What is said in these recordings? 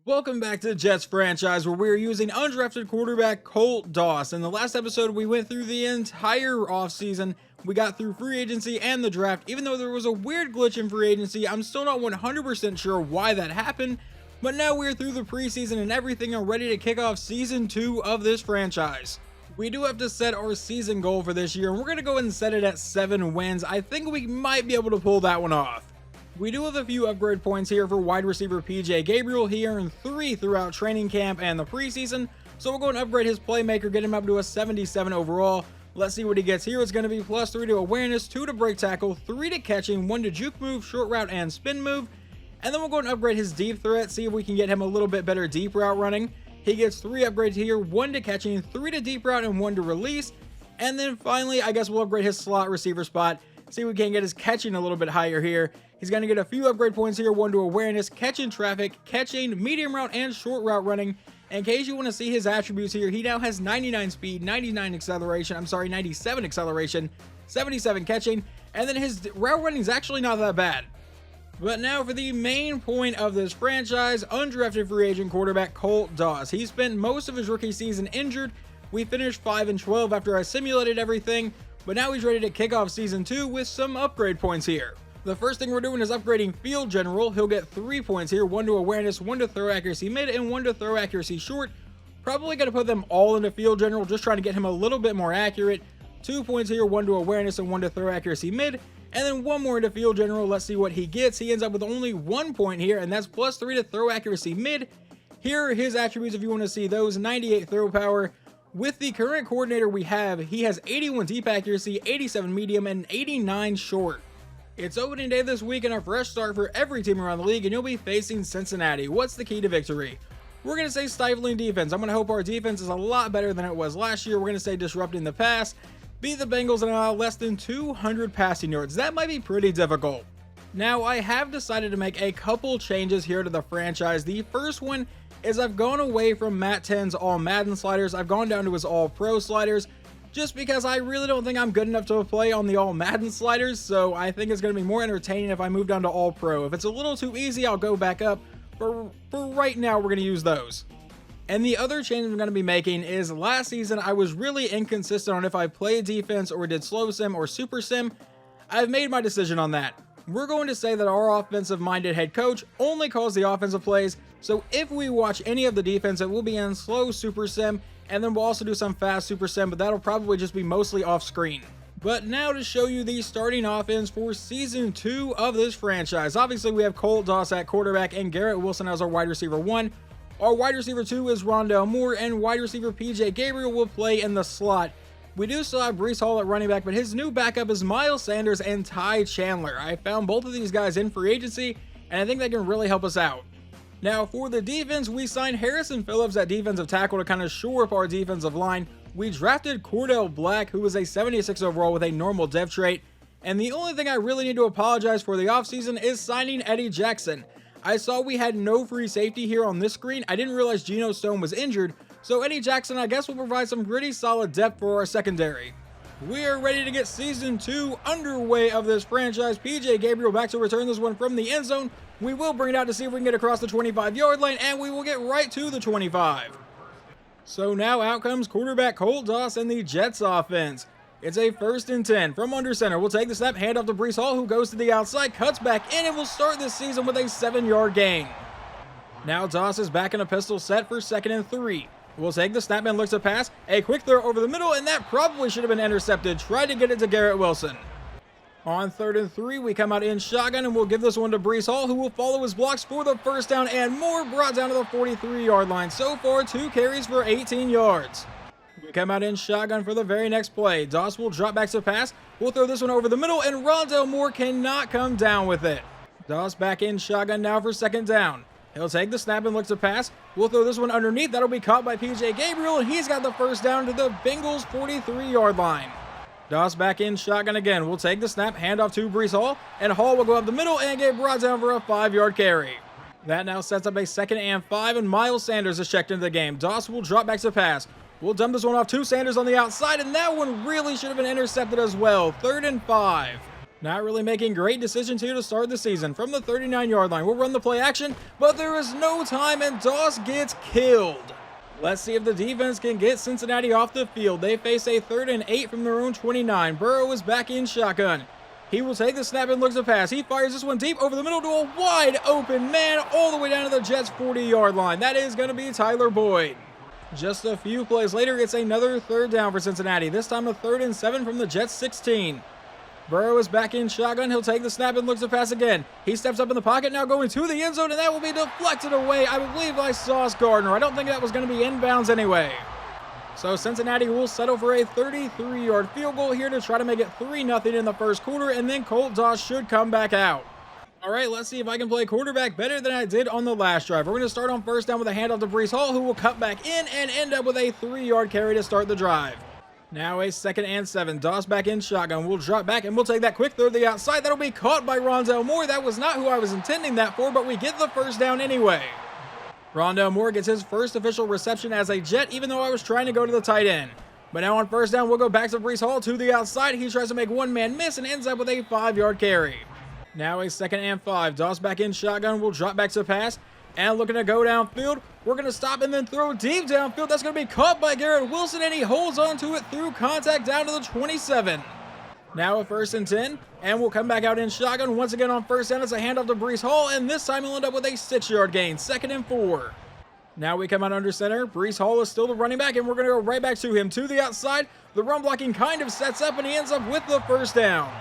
Welcome back to the Jets franchise, where we're using undrafted quarterback Colt Doss. In the last episode, we went through the entire offseason. We got through free agency and the draft. Even though there was a weird glitch in free agency, I'm still not 100% sure why that happened. But now we're through the preseason and everything and ready to kick off season 2 of this franchise. We do have to set our season goal for this year, and we're going to go ahead and set it at 7 wins. I think we might be able to pull that one off. We do have a few upgrade points here for wide receiver PJ Gabriel. He earned 3 throughout training camp and the preseason, so we'll go and upgrade his playmaker, get him up to a 77 overall. Let's see what he gets here. It's going to be +3 to awareness, 2 to break tackle, 3 to catching, 1 to juke move, short route, and spin move. And then we'll go and upgrade his deep threat, see if we can get him a little bit better deep route running. He gets 3 upgrades here, 1 to catching, 3 to deep route, and 1 to release. And then finally, I guess we'll upgrade his slot receiver spot, see if we can get his catching a little bit higher here. He's going to get a few upgrade points here, 1 to awareness, catching traffic, catching, medium route, and short route running. In case you want to see his attributes here, he now has 99 speed, 97 acceleration, 77 catching, and then his route running is actually not that bad. But now for the main point of this franchise, undrafted free agent quarterback Colt Doss. He spent most of his rookie season injured. We finished 5-12 after I simulated everything, but now he's ready to kick off season 2 with some upgrade points here. The first thing we're doing is upgrading Field General. He'll get 3 points here, 1 to awareness, 1 to throw accuracy mid, and 1 to throw accuracy short. Probably going to put them all into Field General, just trying to get him a little bit more accurate. 2 points here, 1 to awareness, and 1 to throw accuracy mid, and then 1 more into Field General. Let's see what he gets. He ends up with only 1 point here, and that's +3 to throw accuracy mid. Here are his attributes if you want to see those. 98 throw power. With the current coordinator we have, he has 81 deep accuracy, 87 medium, and 89 short. It's opening day this week and a fresh start for every team around the league, and you'll be facing Cincinnati. What's the key to victory? We're going to say stifling defense. I'm going to hope our defense is a lot better than it was last year. We're going to say disrupting the pass, beat the Bengals, and allow less than 200 passing yards. That might be pretty difficult. Now, I have decided to make a couple changes here to the franchise. The first one is I've gone away from Matt 10's All Madden sliders. I've gone down to his All Pro sliders, just because I really don't think I'm good enough to play on the All Madden sliders, so I think it's going to be more entertaining if I move down to All Pro. If it's a little too easy, I'll go back up, but for right now, we're going to use those. And the other change I'm going to be making is last season, I was really inconsistent on if I played defense or did slow sim or super sim. I've made my decision on that. We're going to say that our offensive-minded head coach only calls the offensive plays, so if we watch any of the defense, it will be in slow super sim, and then we'll also do some fast super sim, but that'll probably just be mostly off screen. But now to show you the starting offense for season 2 of this franchise. Obviously, we have Colt Doss at quarterback and Garrett Wilson as our wide receiver 1. Our wide receiver 2 is Rondell Moore, and wide receiver PJ Gabriel will play in the slot. We do still have Breece Hall at running back, but his new backup is Miles Sanders and Ty Chandler. I found both of these guys in free agency, and I think they can really help us out. Now, for the defense, we signed Harrison Phillips at defensive tackle to kind of shore up our defensive line. We drafted Cordell Black, who was a 76 overall with a normal dev trait. And the only thing I really need to apologize for the offseason is signing Eddie Jackson. I saw we had no free safety here on this screen. I didn't realize Geno Stone was injured, so Eddie Jackson, I guess, will provide some pretty solid depth for our secondary. We are ready to get season 2 underway of this franchise. PJ Gabriel back to return this one from the end zone. We will bring it out to see if we can get across the 25-yard line, and we will get right to the 25. So now out comes quarterback Colt Doss and the Jets offense. It's a 1st and 10 from under center. We'll take the snap, hand off to Breece Hall, who goes to the outside, cuts back in, and will start this season with a 7-yard gain. Now Doss is back in a pistol set for 2nd and 3. We'll take the snap and looks to pass. A quick throw over the middle, and that probably should have been intercepted. Tried to get it to Garrett Wilson. On 3rd and 3, we come out in shotgun, and we'll give this one to Breece Hall, who will follow his blocks for the first down, and more brought down to the 43-yard line. So far, 2 carries for 18 yards. We come out in shotgun for the very next play. Doss will drop back to pass. We'll throw this one over the middle, and Rondell Moore cannot come down with it. Doss back in shotgun now for 2nd down. He'll take the snap and look to pass. We'll throw this one underneath. That'll be caught by PJ Gabriel, and he's got the first down to the Bengals' 43-yard line. Doss back in shotgun again. We'll take the snap, hand off to Breece Hall, and Hall will go up the middle and get brought down for a 5-yard carry. That now sets up a 2nd and 5, and Miles Sanders is checked into the game. Doss will drop back to pass. We'll dump this one off to Sanders on the outside, and that one really should have been intercepted as well. 3rd and 5. Not really making great decisions here to start the season. From the 39-yard line, we'll run the play action, but there is no time, and Doss gets killed. Let's see if the defense can get Cincinnati off the field. They face a 3rd and 8 from their own 29. Burrow is back in shotgun. He will take the snap and looks to pass. He fires this one deep over the middle to a wide open man all the way down to the Jets' 40-yard line. That is going to be Tyler Boyd. Just a few plays later, it's another 3rd down for Cincinnati. This time a 3rd and 7 from the Jets' 16. Burrow is back in shotgun. He'll take the snap and looks to pass again. He steps up in the pocket, now going to the end zone, and that will be deflected away, I believe, by Sauce Gardner. I don't think that was going to be inbounds anyway. So Cincinnati will settle for a 33-yard field goal here to try to make it 3-0 in the first quarter, and then Colt Doss should come back out. All right, let's see if I can play quarterback better than I did on the last drive. We're going to start on first down with a handoff to Breece Hall, who will cut back in and end up with a 3-yard carry to start the drive. Now a 2nd and 7. Doss back in shotgun. We'll drop back and we'll take that quick throw to the outside. That'll be caught by Rondale Moore. That was not who I was intending that for, but we get the first down anyway. Rondale Moore gets his first official reception as a Jet, even though I was trying to go to the tight end. But now on first down, we'll go back to Breece Hall to the outside. He tries to make one man miss and ends up with a 5-yard carry. Now a 2nd and 5. Doss back in shotgun. We'll drop back to pass. And looking to go downfield. We're going to stop and then throw deep downfield. That's going to be caught by Garrett Wilson, and he holds on to it through contact down to the 27. Now a 1st and 10, and we'll come back out in shotgun. Once again on first down, it's a handoff to Breece Hall, and this time he'll end up with a 6-yard gain, 2nd and 4. Now we come out under center. Breece Hall is still the running back, and we're going to go right back to him to the outside. The run blocking kind of sets up, and he ends up with the first down.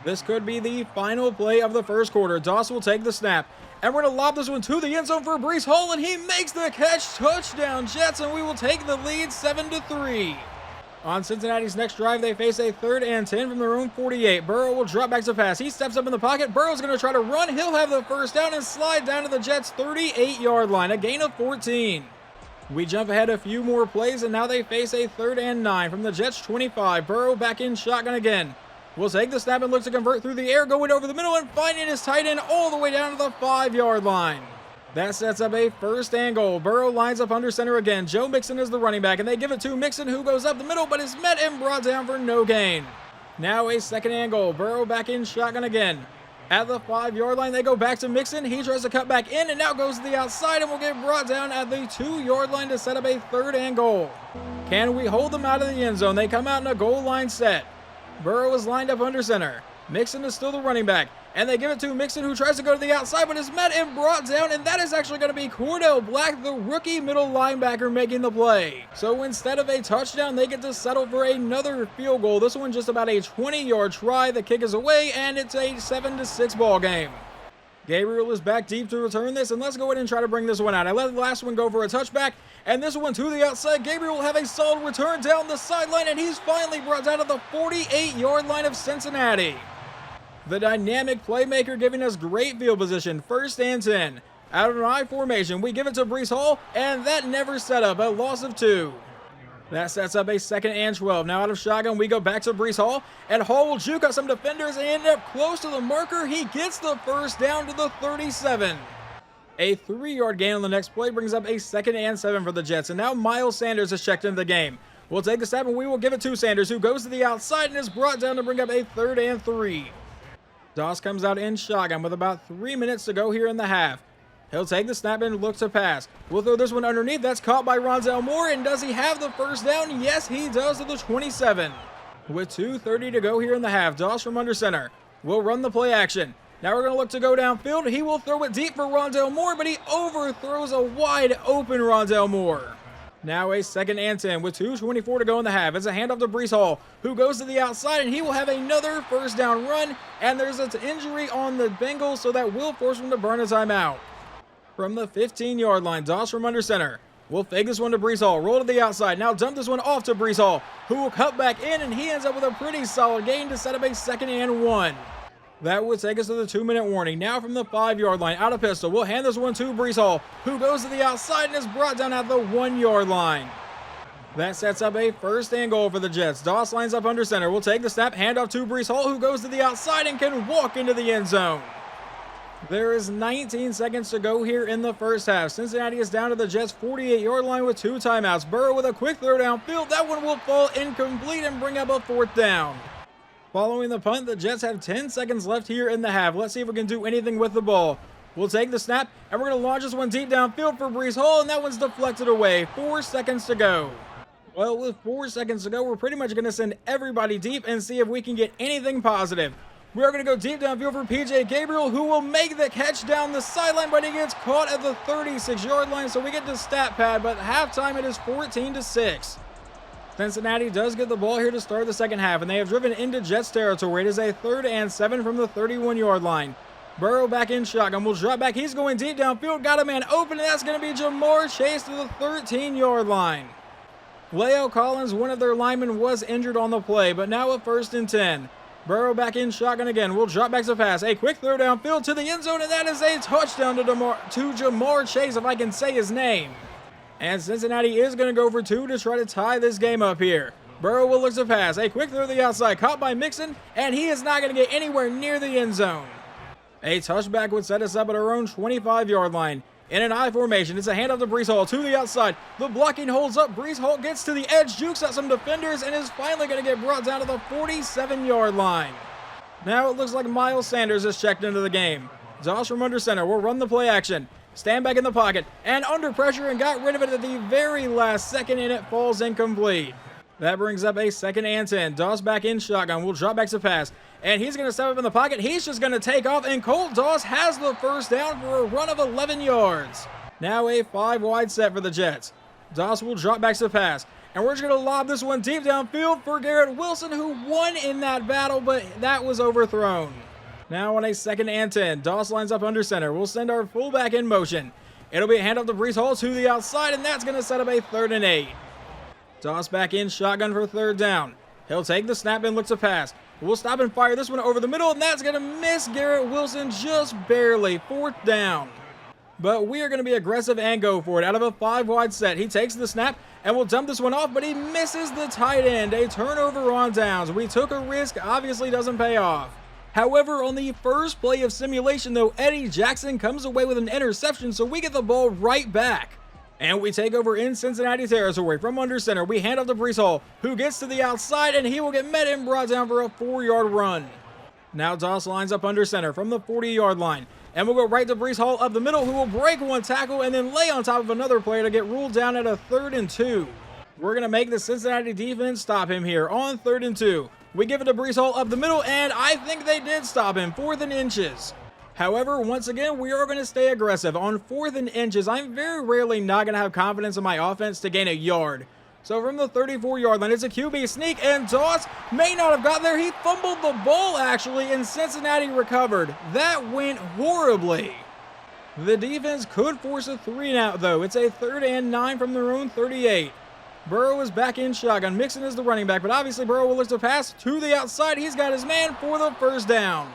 This could be the final play of the first quarter. Doss will take the snap. And we're going to lob this one to the end zone for Breece Hall, and he makes the catch. Touchdown, Jets, and we will take the lead 7-3. On Cincinnati's next drive, they face a 3rd and 10 from their own 48. Burrow will drop back to pass. He steps up in the pocket. Burrow's going to try to run. He'll have the first down and slide down to the Jets' 38-yard line, a gain of 14. We jump ahead a few more plays, and now they face a 3rd and 9 from the Jets' 25. Burrow back in shotgun again. We'll take the snap and look to convert through the air, going over the middle and finding his tight end all the way down to the 5-yard line. That sets up a 1st and goal. Burrow lines up under center again. Joe Mixon is the running back, and they give it to Mixon, who goes up the middle, but is met and brought down for no gain. Now a 2nd and goal. Burrow back in shotgun again. At the 5-yard line, they go back to Mixon. He tries to cut back in and now goes to the outside and will get brought down at the 2-yard line to set up a 3rd and goal. Can we hold them out of the end zone? They come out in a goal line set. Burrow is lined up under center. Mixon is still the running back. And they give it to Mixon, who tries to go to the outside, but is met and brought down. And that is actually going to be Cordell Black, the rookie middle linebacker, making the play. So instead of a touchdown, they get to settle for another field goal. This one just about a 20-yard try. The kick is away, and it's a 7-6 ball game. Gabriel is back deep to return this, and let's go ahead and try to bring this one out. I let the last one go for a touchback, and this one to the outside. Gabriel will have a solid return down the sideline, and he's finally brought down to the 48-yard line of Cincinnati. The dynamic playmaker giving us great field position. 1st and 10. Out of an I formation, we give it to Breece Hall, and that never set up, a loss of 2. That sets up a 2nd and 12. Now out of shotgun, we go back to Breece Hall, and Hall will juke out some defenders and end up close to the marker. He gets the first down to the 37. A 3-yard gain on the next play brings up a 2nd and 7 for the Jets, and now Miles Sanders is checked into the game. We'll take the snap, and we will give it to Sanders, who goes to the outside and is brought down to bring up a 3rd and 3. Doss comes out in shotgun with about 3 minutes to go here in the half. He'll take the snap and look to pass. We'll throw this one underneath. That's caught by Rondale Moore. And does he have the first down? Yes, he does, to the 27. With 2:30 to go here in the half, Doss from under center will run the play action. Now we're going to look to go downfield. He will throw it deep for Rondale Moore, but he overthrows a wide open Rondale Moore. Now a 2nd and 10 with 2:24 to go in the half. It's a handoff to Breece Hall, who goes to the outside, and he will have another first down run. And there's an injury on the Bengals, so that will force him to burn a timeout. From the 15-yard line, Doss from under center will fake this one to Breece Hall, roll to the outside. Now dump this one off to Breece Hall, who will cut back in, and he ends up with a pretty solid gain to set up a 2nd and 1. That would take us to the 2-minute warning. Now from the 5-yard line, out of pistol, we'll hand this one to Breece Hall, who goes to the outside and is brought down at the 1-yard line. That sets up a 1st and goal for the Jets. Doss lines up under center. We'll take the snap, hand off to Breece Hall, who goes to the outside and can walk into the end zone. There is 19 seconds to go here in the first half. Cincinnati is down to the Jets' 48-yard line with 2 timeouts. Burrow with a quick throw downfield. That one will fall incomplete and bring up a 4th down. Following the punt, the Jets have 10 seconds left here in the half. Let's see if we can do anything with the ball. We'll take the snap, and we're going to launch this one deep downfield for Breece Hall, and that one's deflected away. 4 seconds to go. Well, with 4 seconds to go, we're pretty much going to send everybody deep and see if we can get anything positive. We're going to go deep downfield for PJ Gabriel, who will make the catch down the sideline, but he gets caught at the 36-yard line, so we get to stat pad, but at halftime it is 14-6. Cincinnati does get the ball here to start the second half, and they have driven into Jets territory. It is a 3rd and 7 from the 31-yard line. Burrow back in shotgun, will drop back. He's going deep downfield, got a man open, and that's going to be Jamar Chase to the 13-yard line. Leo Collins, one of their linemen, was injured on the play, but now a 1st and 10. Burrow back in shotgun again, will drop back to pass. A quick throw downfield to the end zone, and that is a touchdown to Jamar Chase, if I can say his name. And Cincinnati is going to go for 2 to try to tie this game up here. Burrow will look to pass. A quick throw to the outside, caught by Mixon, and he is not going to get anywhere near the end zone. A touchback would set us up at our own 25-yard line. In an I formation, it's a handoff to Breece Hall to the outside. The blocking holds up. Breece Hall gets to the edge, jukes out some defenders, and is finally going to get brought down to the 47-yard line. Now it looks like Miles Sanders has checked into the game. Doss from under center will run the play action. Stand back in the pocket, and under pressure, and got rid of it at the very last second, and it falls incomplete. That brings up a 2nd and 10. Doss back in shotgun, will drop back to pass, and he's going to step up in the pocket. He's just going to take off, and Colt Doss has the first down for a run of 11 yards. Now a 5-wide set for the Jets. Doss will drop back to pass, and we're just going to lob this one deep downfield for Garrett Wilson, who won in that battle, but that was overthrown. Now on a 2nd and 10, Doss lines up under center. We'll send our fullback in motion. It'll be a handoff to Breece Hall to the outside, and that's going to set up a 3rd and 8. Doss back in shotgun for 3rd down. He'll take the snap and look to pass. We'll stop and fire this one over the middle, and that's going to miss Garrett Wilson just barely. 4th down. But we are going to be aggressive and go for it. Out of a 5-wide set, he takes the snap and will dump this one off, but he misses the tight end. A turnover on downs. We took a risk, obviously doesn't pay off. However, on the first play of simulation, though, Eddie Jackson comes away with an interception, so we get the ball right back. And we take over in Cincinnati territory from under center. We hand off to Breece Hall, who gets to the outside, and he will get met and brought down for a 4-yard run. Now Doss lines up under center from the 40-yard line. And we'll go right to Breece Hall up the middle, who will break one tackle and then lay on top of another player to get ruled down at a 3rd and 2. We're going to make the Cincinnati defense stop him here on 3rd and 2. We give it to Breece Hall up the middle, and I think they did stop him. 4th and inches. However, once again, we are going to stay aggressive. On 4th and inches, I'm very rarely not going to have confidence in my offense to gain a yard. So from the 34-yard line, it's a QB sneak, and Doss may not have got there. He fumbled the ball, actually, and Cincinnati recovered. That went horribly. The defense could force a 3-and-out, though. It's a 3rd and 9 from their own 38. Burrow is back in shotgun. Mixon is the running back, but obviously Burrow will look to pass to the outside. He's got his man for the 1st down.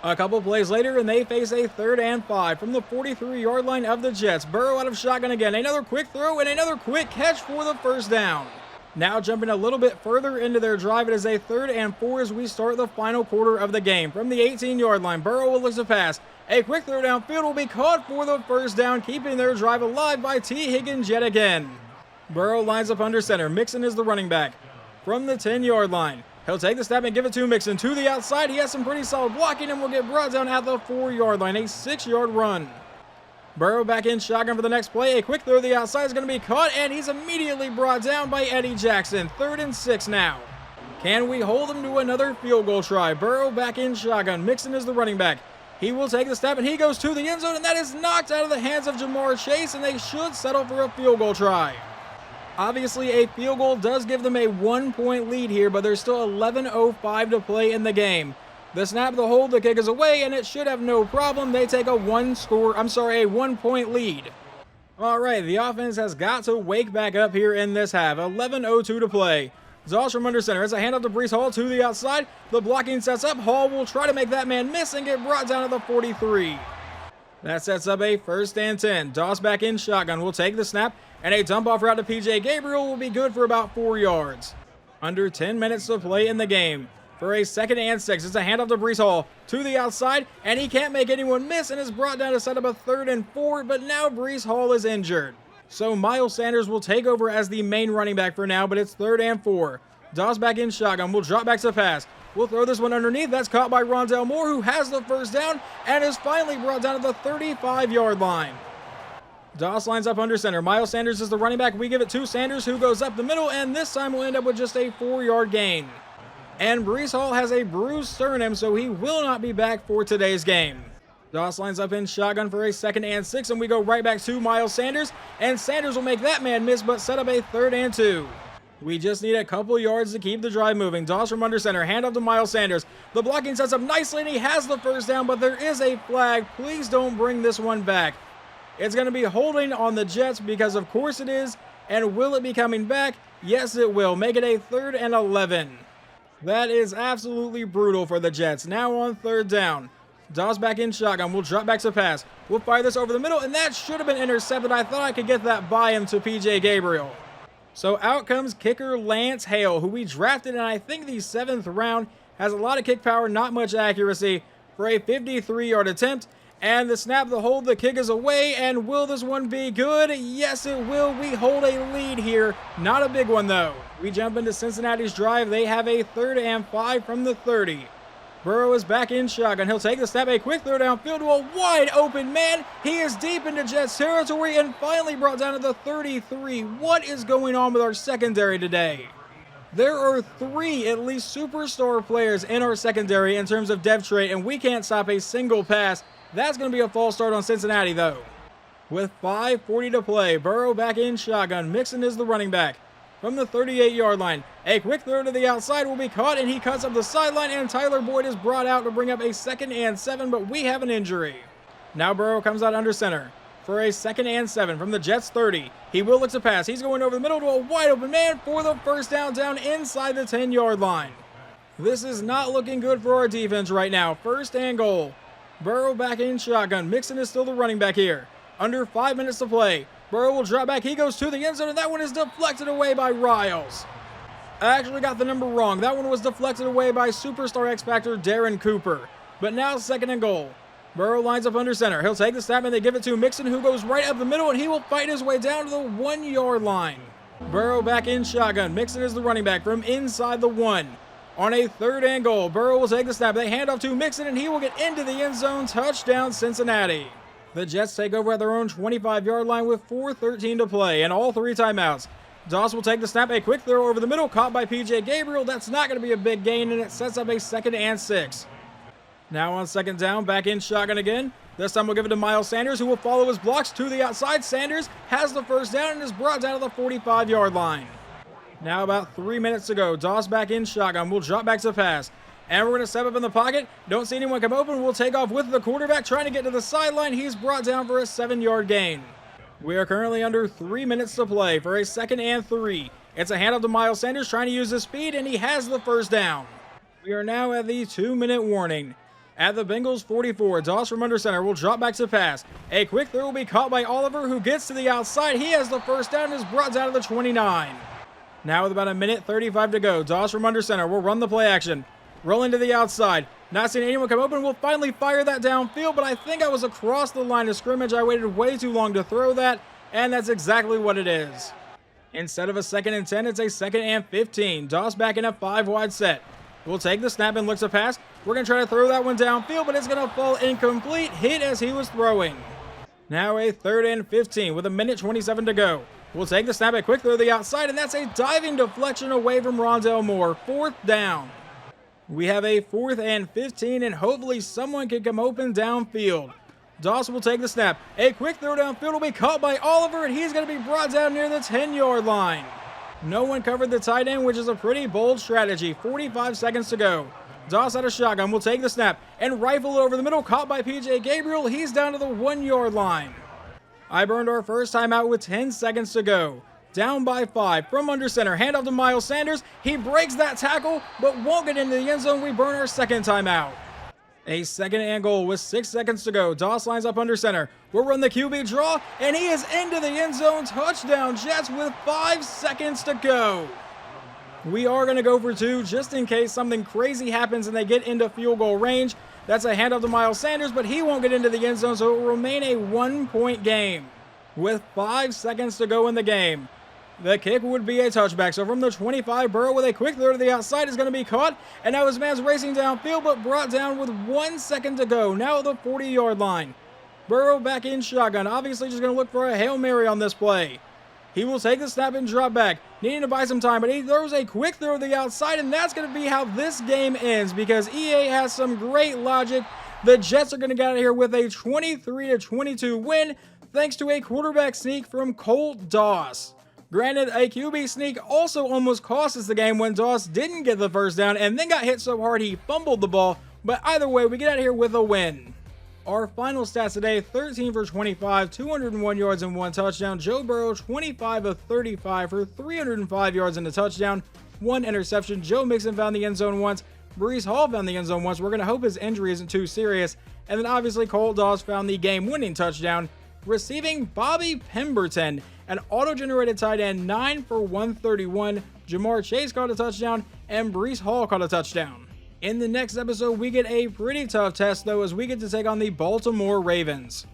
A couple plays later, and they face a 3rd and 5 from the 43-yard line of the Jets. Burrow out of shotgun again. Another quick throw and another quick catch for the 1st down. Now jumping a little bit further into their drive, it is a 3rd and 4 as we start the final quarter of the game. From the 18-yard line, Burrow will look to pass. A quick throw downfield will be caught for the 1st down, keeping their drive alive by T. Higgins yet again. Burrow lines up under center. Mixon is the running back. From the 10-yard line, he'll take the snap and give it to Mixon to the outside. He has some pretty solid blocking and will get brought down at the 4-yard line. A 6-yard run. Burrow back in shotgun for the next play. A quick throw to the outside is going to be caught, and he's immediately brought down by Eddie Jackson. 3rd and 6 now. Can we hold him to another field goal try? Burrow back in shotgun. Mixon is the running back. He will take the snap, and he goes to the end zone, and that is knocked out of the hands of Jamar Chase, and they should settle for a field goal try. Obviously, a field goal does give them a 1-point lead here, but there's still 11:05 to play in the game. The snap, the hold, the kick is away, and it should have no problem. They take a 1-point lead. All right, the offense has got to wake back up here in this half. 11:02 to play. Doss from under center. It's a handoff to Breece Hall to the outside. The blocking sets up. Hall will try to make that man miss and get brought down to the 43. That sets up a 1st and 10. Doss back in shotgun. Will take the snap, and a dump-off route to PJ Gabriel will be good for about 4 yards. Under 10 minutes to play in the game. For a 2nd and 6, it's a handoff to Breece Hall to the outside, and he can't make anyone miss and is brought down to set up a 3rd and 4, but now Breece Hall is injured. So Miles Sanders will take over as the main running back for now, but it's 3rd and 4. Doss back in shotgun, will drop back to pass. We'll throw this one underneath. That's caught by Rondell Moore, who has the first down and is finally brought down to the 35-yard line. Doss lines up under center. Miles Sanders is the running back. We give it to Sanders, who goes up the middle, and this time we'll end up with just a 4-yard gain. And Breece Hall has a bruised sternum, so he will not be back for today's game. Doss lines up in shotgun for a 2nd and 6, and we go right back to Miles Sanders, and Sanders will make that man miss, but set up a 3rd and 2. We just need a couple yards to keep the drive moving. Doss from under center, hand up to Miles Sanders. The blocking sets up nicely, and he has the first down, but there is a flag. Please don't bring this one back. It's going to be holding on the Jets because of course it is. And will it be coming back? Yes, it will. Make it a 3rd and 11. That is absolutely brutal for the Jets. Now on 3rd down. Doss back in shotgun. We'll drop back to pass. We'll fire this over the middle, and that should have been intercepted. I thought I could get that by him to PJ Gabriel. So out comes kicker Lance Hale, who we drafted in I think the 7th round. Has a lot of kick power, not much accuracy, for a 53-yard attempt. And the snap, the hold, the kick is away, and will this one be good? Yes, it will. We hold a lead here. Not a big one, though. We jump into Cincinnati's drive. They have a 3rd and 5 from the 30. Burrow is back in shotgun. He'll take the snap, a quick throw downfield to a wide open man. He is deep into Jets territory and finally brought down to the 33. What is going on with our secondary today? There are 3 at least superstar players in our secondary in terms of depth trait, and we can't stop a single pass. That's going to be a false start on Cincinnati, though. With 5:40 to play, Burrow back in shotgun. Mixon is the running back. From the 38-yard line, a quick throw to the outside will be caught, and he cuts up the sideline, and Tyler Boyd is brought out to bring up a 2nd and 7, but we have an injury. Now Burrow comes out under center for a 2nd and 7 from the Jets 30. He will look to pass. He's going over the middle to a wide open man for the first down inside the 10-yard line. This is not looking good for our defense right now. 1st and goal. Burrow back in shotgun. Mixon is still the running back here. Under 5 minutes to play. Burrow will drop back. He goes to the end zone, and that one is deflected away by Riles. I actually got the number wrong. That one was deflected away by superstar X-Factor Darren Cooper. But now 2nd and goal. Burrow lines up under center. He'll take the snap, and they give it to Mixon, who goes right up the middle, and he will fight his way down to the 1-yard line. Burrow back in shotgun. Mixon is the running back from inside the 1. On a 3rd and goal, Burrow will take the snap. They hand off to Mixon, and he will get into the end zone. Touchdown, Cincinnati. The Jets take over at their own 25-yard line with 4:13 to play and all 3 timeouts. Doss will take the snap. A quick throw over the middle, caught by PJ Gabriel. That's not going to be a big gain, and it sets up a 2nd and 6. Now on 2nd down, back in shotgun again. This time we'll give it to Miles Sanders, who will follow his blocks to the outside. Sanders has the first down and is brought down to the 45-yard line. Now about 3 minutes to go. Doss back in shotgun. We'll drop back to pass. And we're going to step up in the pocket. Don't see anyone come open. We'll take off with the quarterback trying to get to the sideline. He's brought down for a 7-yard gain. We are currently under 3 minutes to play for a 2nd and 3. It's a handoff to Miles Sanders trying to use his speed, and he has the first down. We are now at the 2-minute warning. At the Bengals 44, Doss from under center will drop back to pass. A quick throw will be caught by Oliver, who gets to the outside. He has the first down and is brought down to the 29. Now with about a minute 35 to go, Doss from under center will run the play action. Rolling to the outside. Not seeing anyone come open. We'll finally fire that downfield, but I think I was across the line of scrimmage. I waited way too long to throw that, and that's exactly what it is. Instead of a 2nd and 10, it's a 2nd and 15. Doss back in a 5-wide set. We'll take the snap and look to pass. We're going to try to throw that one downfield, but it's going to fall incomplete. Hit as he was throwing. Now a 3rd and 15 with a minute 27 to go. We'll take the snap, a quick throw to the outside, and that's a diving deflection away from Rondell Moore. 4th down. We have a 4th and 15, and hopefully someone can come open downfield. Doss will take the snap. A quick throw downfield will be caught by Oliver, and he's going to be brought down near the 10-yard line. No one covered the tight end, which is a pretty bold strategy. 45 seconds to go. Doss out of shotgun will take the snap and rifle it over the middle, caught by PJ Gabriel. He's down to the 1-yard line. I burned our first timeout with 10 seconds to go. Down by 5 from under center. Handoff to Miles Sanders. He breaks that tackle, but won't get into the end zone. We burn our second timeout. A 2nd and goal with 6 seconds to go. Doss lines up under center. We'll run the QB draw, and he is into the end zone. Touchdown, Jets, with 5 seconds to go. We are going to go for 2 just in case something crazy happens and they get into field goal range. That's a handoff to Miles Sanders, but he won't get into the end zone, so it will remain a 1-point game. With 5 seconds to go in the game, The kick would be a touchback. So from the 25, Burrow with a quick throw to the outside is going to be caught. And now his man's racing downfield, but brought down with 1 second to go. Now at the 40-yard line. Burrow back in shotgun. Obviously just going to look for a Hail Mary on this play. He will take the snap and drop back, needing to buy some time, but he throws a quick throw to the outside, and that's going to be how this game ends because EA has some great logic. The Jets are going to get out of here with a 23-22 win thanks to a quarterback sneak from Colt Doss. Granted, a QB sneak also almost cost us the game when Doss didn't get the first down and then got hit so hard he fumbled the ball, but either way, we get out of here with a win. Our final stats today, 13 for 25, 201 yards and 1 touchdown. Joe Burrow, 25 of 35 for 305 yards and a touchdown, 1 interception. Joe Mixon found the end zone once. Breece Hall found the end zone once. We're going to hope his injury isn't too serious. And then obviously Colt Doss found the game-winning touchdown. Receiving Bobby Pemberton, an auto-generated tight end, 9 for 131. Jamar Chase caught a touchdown, and Breece Hall caught a touchdown. In the next episode, we get a pretty tough test, though, as we get to take on the Baltimore Ravens.